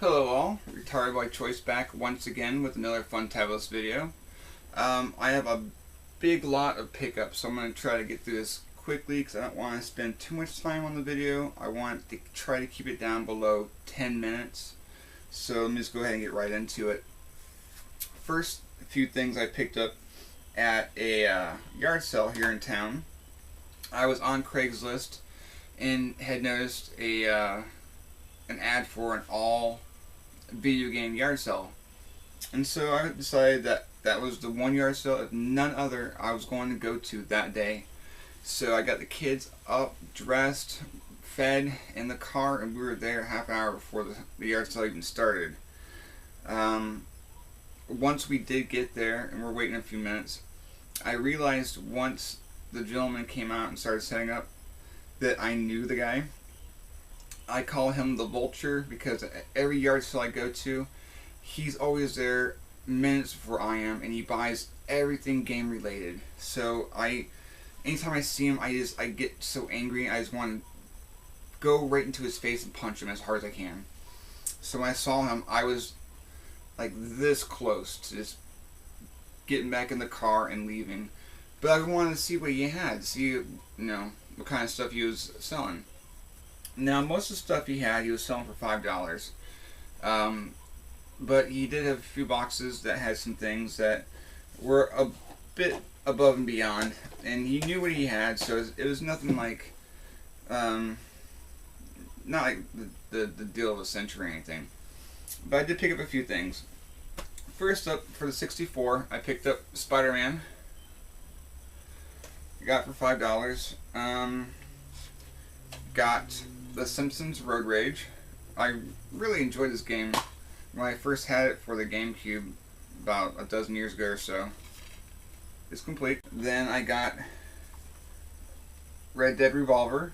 Hello all, Retarded by Choice back once again with another fun tablet video. I have a big lot of pickups, so I'm going to try to get through this quickly because I don't want to spend too much time on the video. I want to try to keep it down below 10 minutes. So let me just go ahead and get right into it. First, a few things I picked up at a yard sale here in town. I was on Craigslist and had noticed an ad for an all video game yard sale, and so I decided that that was the one yard sale, if none other, I was going to go to that day. So I got the kids up, dressed, fed, in the car, and we were there half an hour before the yard sale even started. Once we did get there and we're waiting a few minutes, I realized once the gentleman came out and started setting up that I knew the guy. I call him the Vulture because every yard sale I go to, he's always there minutes before I am, and he buys everything game related. So anytime I see him, I get so angry. I just want to go right into his face and punch him as hard as I can. So when I saw him, I was like this close to just getting back in the car and leaving. But I wanted to see what he had, see what kind of stuff he was selling. Now, most of the stuff he had, he was selling for $5. But he did have a few boxes that had some things that were a bit above and beyond. And he knew what he had, so it was nothing like, not like the deal of the century or anything. But I did pick up a few things. First up, for the 64, I picked up Spider-Man. Got it for $5. Got The Simpsons Road Rage. I really enjoyed this game when I first had it for the GameCube about a dozen years ago or so. It's complete. Then I got Red Dead Revolver,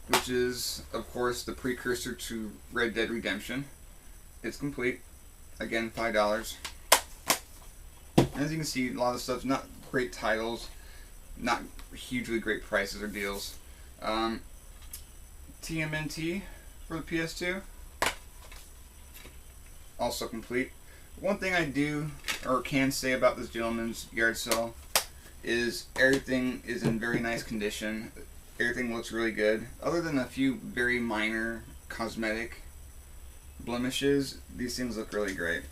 which is, of course, the precursor to Red Dead Redemption. It's complete. Again, $5. As you can see, a lot of stuff's not great titles, not hugely great prices or deals. TMNT for the PS2, also complete. One thing I do or can say about this gentleman's yard sale is everything is in very nice condition. Everything looks really good. Other than a few very minor cosmetic blemishes, these things look really great.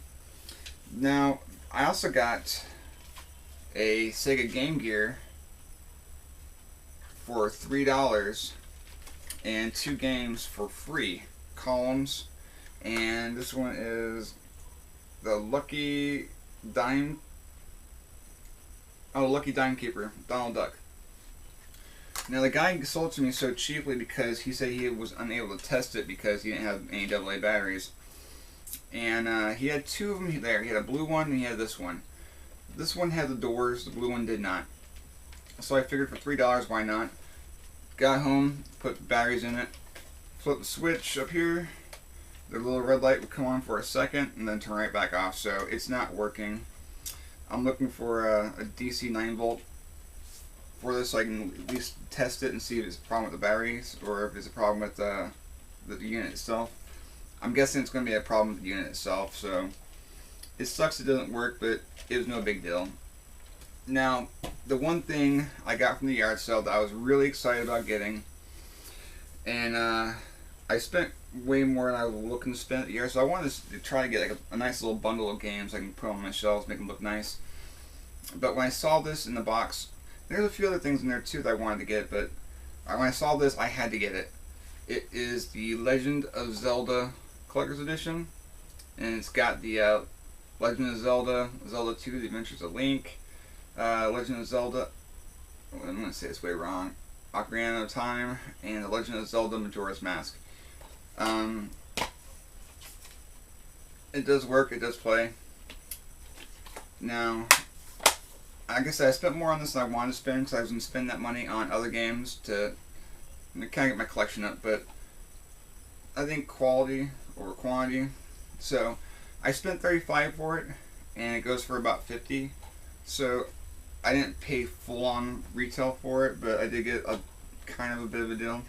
Now, I also got a Sega Game Gear for $3 and 2 games for free. Columns, and this one is the Lucky Dime Keeper, Donald Duck. Now, the guy sold it to me so cheaply because he said he was unable to test it because he didn't have any AA batteries. And he had 2 of them there. He had a blue one and he had this one. This one had the doors, the blue one did not. So I figured for $3, why not? Got home, put batteries in it, flip the switch up here, the little red light would come on for a second and then turn right back off, so it's not working. I'm looking for a DC 9-volt for this so I can at least test it and see if it's a problem with the batteries or if it's a problem with the unit itself. I'm guessing it's going to be a problem with the unit itself, so it sucks it doesn't work, but it was no big deal. Now, the one thing I got from the yard sale that I was really excited about getting, and I spent way more than I was looking to spend at the yard sale. I wanted to try to get like a nice little bundle of games I can put on my shelves, make them look nice. But when I saw this in the box, there's a few other things in there too that I wanted to get, but when I saw this, I had to get it. It is the Legend of Zelda Collector's Edition, and it's got the Legend of Zelda, Zelda 2, The Adventures of Link, Legend of Zelda, I'm going to say this way wrong, Ocarina of Time, and The Legend of Zelda Majora's Mask. It does work, it does play. Now, like I said, I spent more on this than I wanted to spend because I was going to spend that money on other games to kind of get my collection up, but I think quality over quantity. So I spent $35 for it, and it goes for about $50. So I didn't pay full on retail for it, but I did get a kind of a bit of a deal.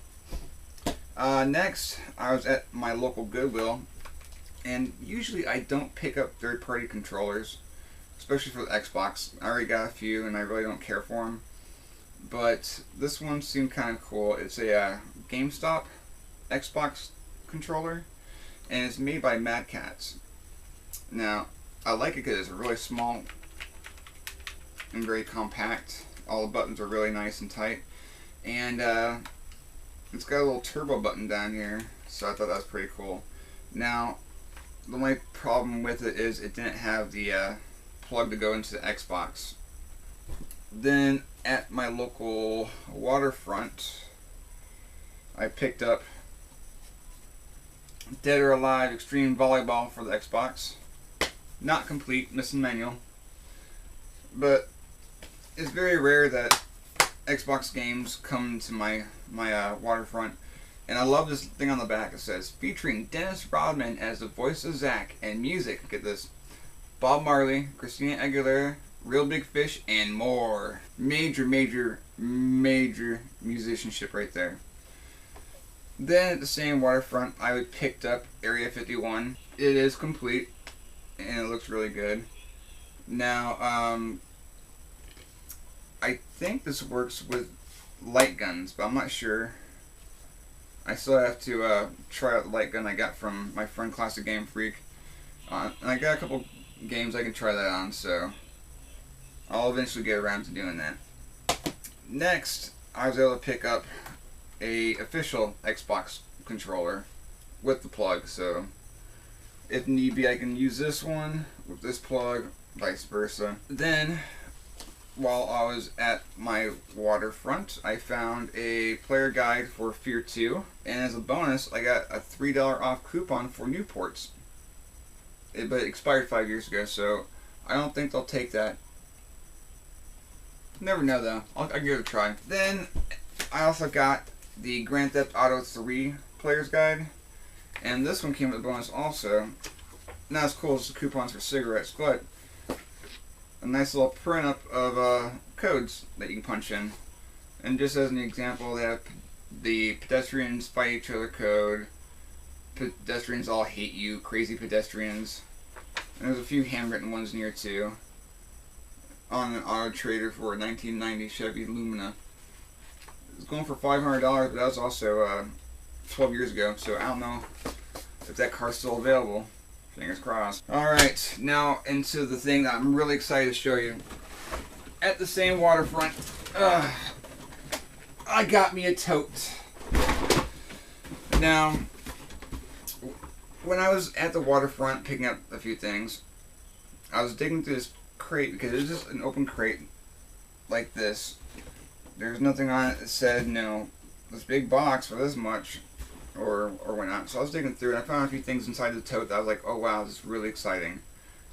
Next, I was at my local Goodwill, and usually I don't pick up third-party controllers, especially for the Xbox. I already got a few, and I really don't care for them. But this one seemed kind of cool. It's a GameStop Xbox controller, and it's made by Mad Catz. Now, I like it because it's really small and very compact. All the buttons are really nice and tight, and it's got a little turbo button down here, so I thought that was pretty cool. Now, the only problem with it is it didn't have the plug to go into the Xbox. Then at my local waterfront, I picked up Dead or Alive Extreme Volleyball for the Xbox. Not complete, missing manual. But it's very rare that Xbox games come to my waterfront. And I love this thing on the back. It says, featuring Dennis Rodman as the voice of Zack, and music, get this, Bob Marley, Christina Aguilera, Real Big Fish, and more. Major musicianship right there. Then at the same waterfront, I picked up Area 51. It is complete, and it looks really good. Now, I think this works with light guns, but I'm not sure. I still have to try out the light gun I got from my friend Classic Game Freak. And I got a couple games I can try that on, so I'll eventually get around to doing that. Next, I was able to pick up a official Xbox controller with the plug, so if need be I can use this one with this plug, vice versa. Then, while I was at my waterfront, I found a player guide for Fear 2, and as a bonus I got a $3 off coupon for Newports. But it expired 5 years ago, so I don't think they'll take that. Never know though. I'll give it a try. Then I also got the Grand Theft Auto 3 Player's Guide, and this one came with a bonus also. Not as cool as the coupons for cigarettes, but a nice little print up of codes that you can punch in. And just as an example, they have the pedestrians fight each other code, pedestrians all hate you, crazy pedestrians, and there's a few handwritten ones in here too. On an auto trader for a 1990 Chevy Lumina. It was going for $500, but that was also 12 years ago, so I don't know if that car's still available. Fingers crossed. Alright, now into the thing that I'm really excited to show you. At the same waterfront, I got me a tote. Now, when I was at the waterfront picking up a few things, I was digging through this crate because it was just an open crate like this. There's nothing on it that said, this big box for this much or whatnot. So I was digging through and I found a few things inside the tote that I was like, oh wow, this is really exciting.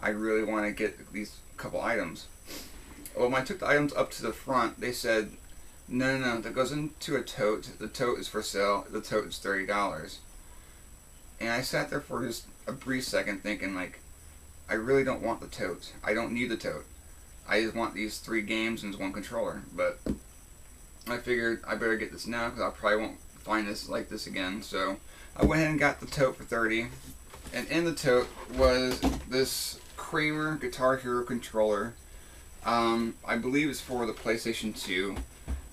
I really want to get these couple items. Well, when I took the items up to the front, they said, no, that goes into a tote. The tote is for sale. The tote is $30. And I sat there for just a brief second thinking, like, I really don't want the tote. I don't need the tote. I just want these 3 games and this 1 controller. But I figured I better get this now because I probably won't find this like this again. So I went ahead and got the tote for $30. And in the tote was this Kramer Guitar Hero controller. I believe it's for the PlayStation 2.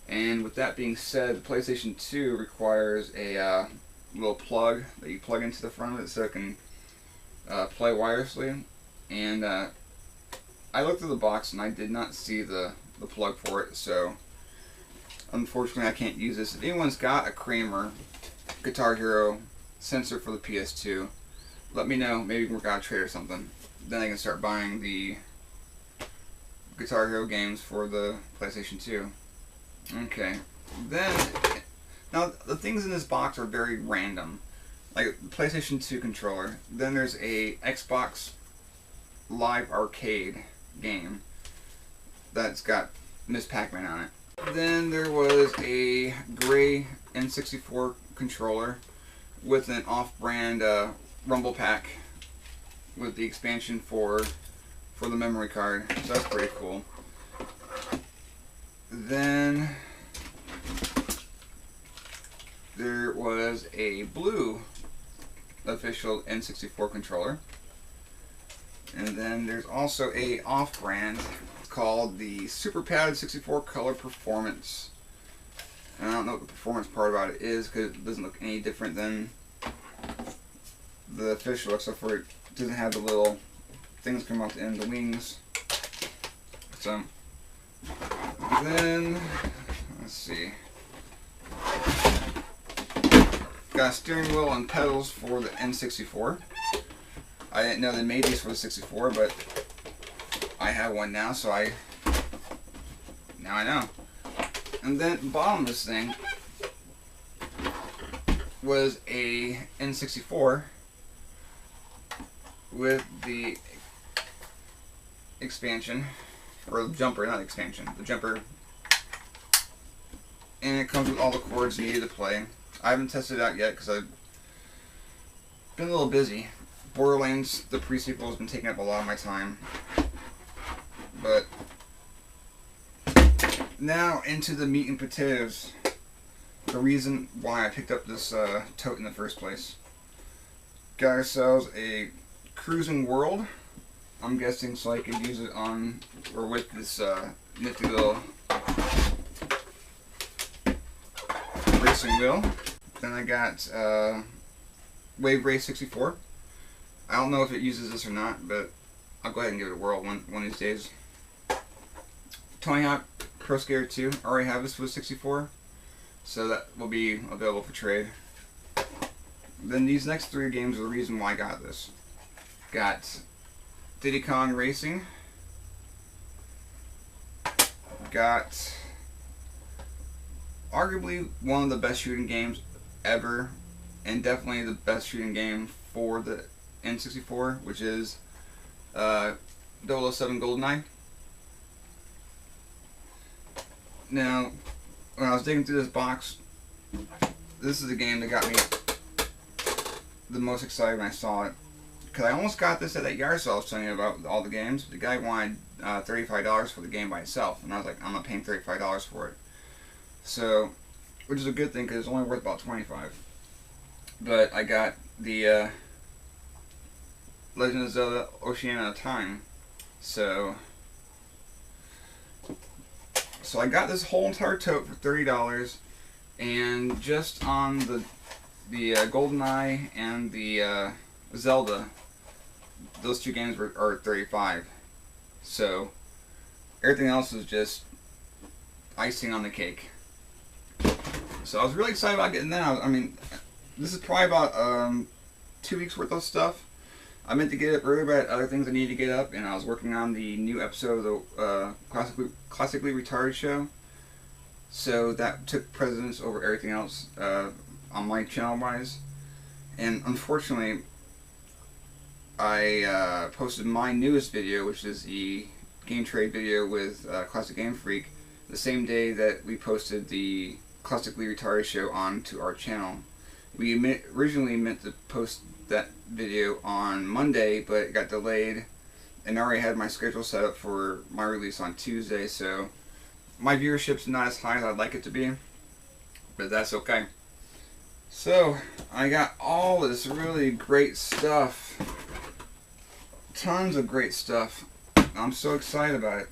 And with that being said, the PlayStation 2 requires a little plug that you plug into the front of it so it can play wirelessly. And I looked at the box and I did not see the plug for it, so unfortunately I can't use this. If anyone's got a Kramer Guitar Hero sensor for the PS2, let me know. Maybe we can work out a trade or something. Then I can start buying the Guitar Hero games for the PlayStation 2. Okay, then, now the things in this box are very random. Like the PlayStation 2 controller, then there's a Xbox Live Arcade game that's got Miss Pac-Man on it. Then there was a gray N64 controller with an off-brand Rumble Pack with the expansion for the memory card, so that's pretty cool. Then there was a blue official N64 controller. And then there's also a off-brand called the SuperPad 64 Color Performance. And I don't know what the performance part about it is because it doesn't look any different than the official, except for it doesn't have the little things coming out the end of the wings. So then, let's see. Got a steering wheel and pedals for the N64. I didn't know they made these for the 64, but I have one now, so now I know. And then at the bottom of this thing was a N64 with the expansion, or the jumper, not expansion, the jumper. And it comes with all the cords needed to play. I haven't tested it out yet because I've been a little busy. Borderlands, the pre-sequel, has been taking up a lot of my time. But now into the meat and potatoes. The reason why I picked up this tote in the first place. Got ourselves a Cruising World. I'm guessing so I can use it on or with this nifty little racing wheel. Then I got Wave Race 64. I don't know if it uses this or not, but I'll go ahead and give it a whirl one of these days. Tony Hawk Pro Skater 2. I already have this for the 64, so that will be available for trade. Then these next three games are the reason why I got this. Got Diddy Kong Racing. Got arguably one of the best shooting games ever, and definitely the best shooting game for the N64, which is 007 GoldenEye. Now, when I was digging through this box, this is the game that got me the most excited when I saw it. Because I almost got this at that yard sale I was telling you about, all the games. The guy wanted $35 for the game by itself, and I was like, I'm not paying $35 for it. So, which is a good thing because it's only worth about $25. But I got the Legend of Zelda Ocarina of Time. So I got this whole entire tote for $30, and just on the GoldenEye and the Zelda, those two games are $35. So everything else is just icing on the cake. So I was really excited about getting that. I mean, this is probably about 2 weeks worth of stuff. I meant to get it earlier, but I had other things I needed to get up, and I was working on the new episode of the Classically Retarded show. So that took precedence over everything else on my channel-wise. And unfortunately, I posted my newest video, which is the game trade video with Classic Game Freak, the same day that we posted the Classically Retarded show onto our channel. We originally meant to post that video on Monday, but it got delayed, and I already had my schedule set up for my release on Tuesday, so my viewership's not as high as I'd like it to be, but that's okay. So I got all this really great stuff, tons of great stuff. I'm so excited about it.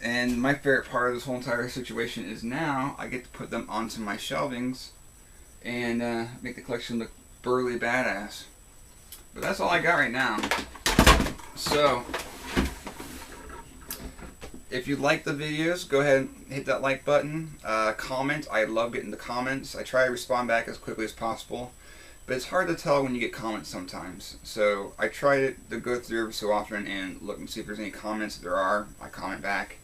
And my favorite part of this whole entire situation is now I get to put them onto my shelvings and make the collection look burly badass. But that's all I got right now. So if you like the videos, go ahead and hit that like button. Comment. I love getting the comments. I try to respond back as quickly as possible, but it's hard to tell when you get comments sometimes. So I try to go through every so often and look and see if there's any comments. If there are, I comment back.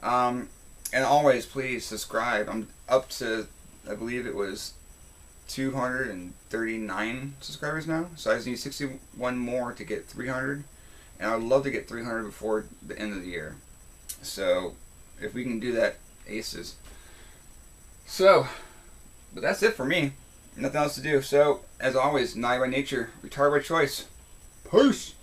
And always, please subscribe. I'm up to, I believe it was 239 subscribers now, so I just need 61 more to get 300, and I would love to get 300 before the end of the year. So if we can do that, aces. So, but that's it for me. Nothing else to do. So as always, naughty by nature, retarded by choice. Peace.